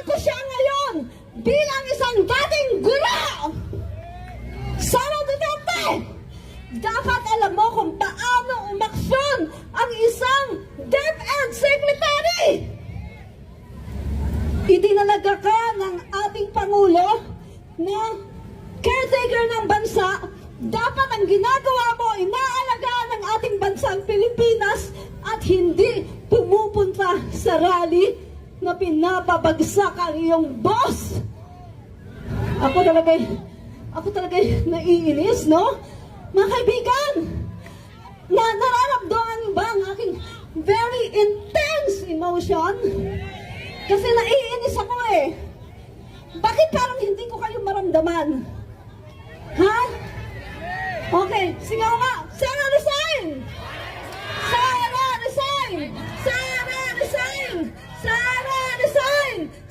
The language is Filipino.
ko siya ngayon bilang isang dating guro. Sara Duterte, dapat alam mo kung paano umaksyon ang isang DepEd Secretary. Idinalaga ka ng ating Pangulo na caretaker ng bansa. Dapat ang ginagawa mo, inaalagaan ng ating bansang Pilipinas at hindi pumupunta sa rally na pinapabagsak ang iyong boss. Ako talaga naiinis, no? Mga kaibigan, nararamdaman niyo ba ang aking very intense emotion? Kasi naiinis ako eh. Bakit parang hindi ko kayo maramdaman? Ha? Okay, sigaw nga, Sara resign!